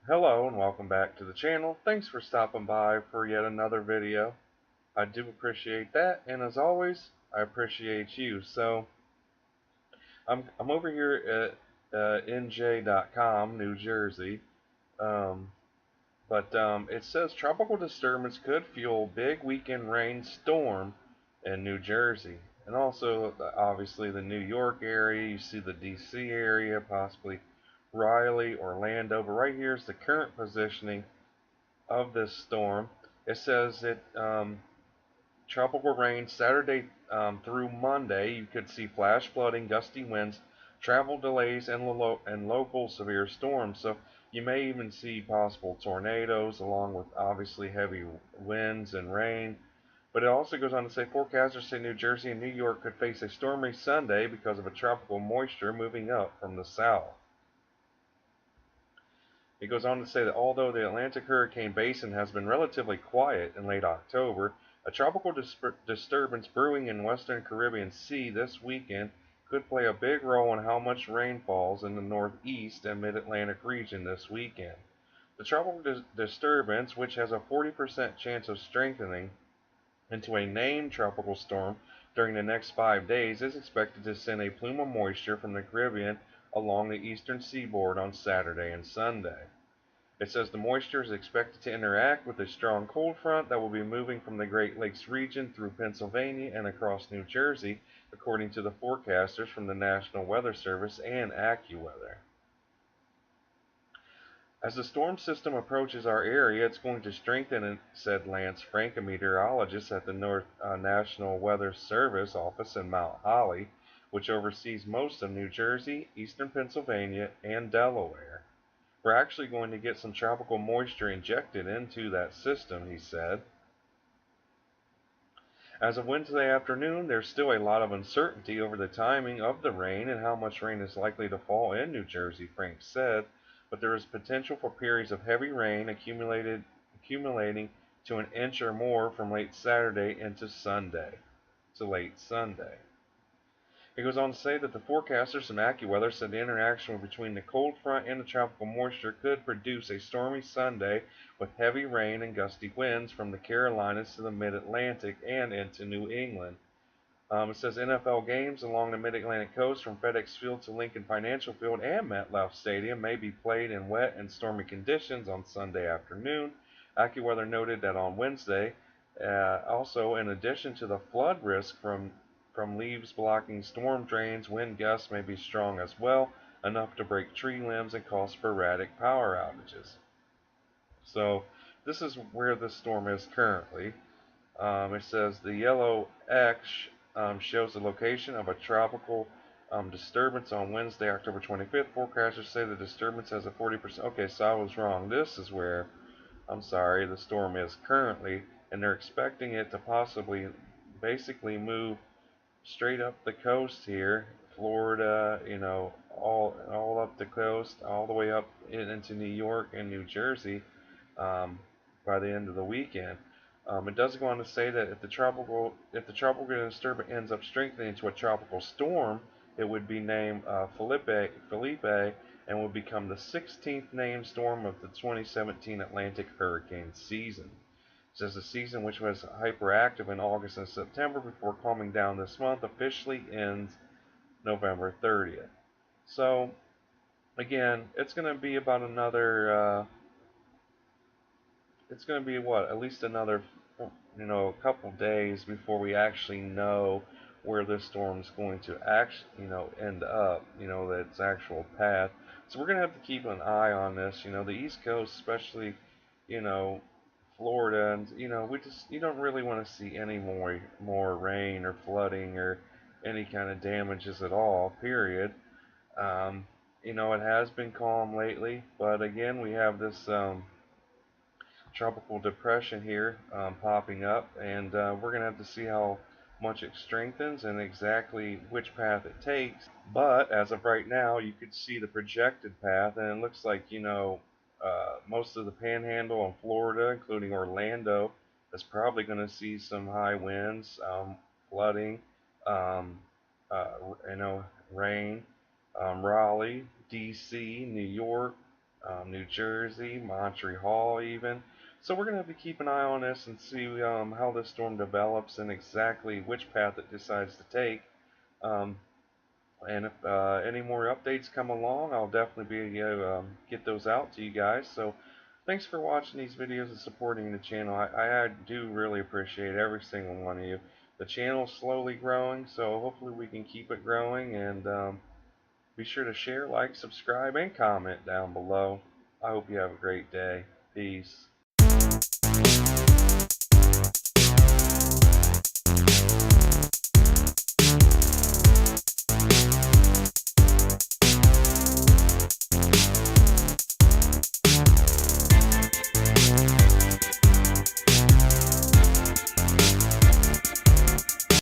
Hello and welcome back to the channel. Thanks for stopping by for yet another video. I do appreciate that, and as always, I appreciate you. So I'm over here at nj.com, New Jersey, um, but it says tropical disturbance could fuel big weekend rain storm in New Jersey, and also obviously the New York area. You see the DC area, possibly Raleigh, Orlando, but right here is the current positioning of this storm. It says that tropical rain Saturday through Monday. You could see flash flooding, gusty winds, travel delays, and local severe storms. So you may even see possible tornadoes, along with obviously heavy winds and rain. But it also goes on to say forecasters say New Jersey and New York could face a stormy Sunday because of a tropical moisture moving up from the south. It goes on to say that although the Atlantic hurricane basin has been relatively quiet in late October, a tropical disturbance brewing in western Caribbean Sea this weekend could play a big role in how much rain falls in the northeast and mid-Atlantic region this weekend. The tropical disturbance, which has a 40% chance of strengthening into a named tropical storm during the next 5 days, is expected to send a plume of moisture from the Caribbean along the eastern seaboard on Saturday and Sunday. It says the moisture is expected to interact with a strong cold front that will be moving from the Great Lakes region through Pennsylvania and across New Jersey, according to the forecasters from the National Weather Service and AccuWeather. As the storm system approaches our area, it's going to strengthen, said Lance Frank, a meteorologist at the National Weather Service office in Mount Holly, which oversees most of New Jersey, eastern Pennsylvania, and Delaware. We're actually going to get some tropical moisture injected into that system, he said. As of Wednesday afternoon, there's still a lot of uncertainty over the timing of the rain and how much rain is likely to fall in New Jersey, Frank said, but there is potential for periods of heavy rain accumulating to an inch or more from late Saturday to late Sunday. It goes on to say that the forecasters from AccuWeather said the interaction between the cold front and the tropical moisture could produce a stormy Sunday with heavy rain and gusty winds from the Carolinas to the mid-Atlantic and into New England. It says NFL games along the mid-Atlantic coast from FedEx Field to Lincoln Financial Field and MetLife Stadium may be played in wet and stormy conditions on Sunday afternoon. AccuWeather noted that on Wednesday, also in addition to the flood risk from leaves blocking storm drains, wind gusts may be strong as well, enough to break tree limbs and cause sporadic power outages. So this is where the storm is currently. It says the yellow X shows the location of a tropical disturbance on Wednesday, October 25th. Forecasters say the disturbance has a 40%. Okay, so I was wrong. This is where, I'm sorry, the storm is currently, and they're expecting it to possibly basically move straight up the coast here, Florida, all up the coast, all the way up into New York and New Jersey um, by the end of the weekend. It does go on to say that if the tropical disturbance ends up strengthening into a tropical storm, it would be named Felipe, and would become the 16th named storm of the 2017 Atlantic hurricane season. It says the season, which was hyperactive in August and September before calming down this month, officially ends November 30th. So, again, it's going to be about another it's going to be what, at least another, a couple days before we actually know where this storm is going to actually, end up, its actual path. So we're going to have to keep an eye on this. The East Coast, especially, you know, Florida, and you don't really want to see any more rain or flooding or any kind of damages at all. Period. It has been calm lately, but again, we have this tropical depression here popping up, and we're going to have to see how much it strengthens and exactly which path it takes. But as of right now, you could see the projected path, and it looks like, most of the panhandle in Florida, including Orlando, is probably going to see some high winds, flooding, um, rain. Raleigh, DC, New York, New Jersey, Montreal even. So we're going to have to keep an eye on this and see how this storm develops and exactly which path it decides to take. Um, and if any more updates come along, I'll definitely be get those out to you guys. So thanks for watching these videos and supporting the channel. I do really appreciate every single one of you. The channel's slowly growing, so hopefully we can keep it growing. And be sure to share, like, subscribe, and comment down below. I hope you have a great day. Peace.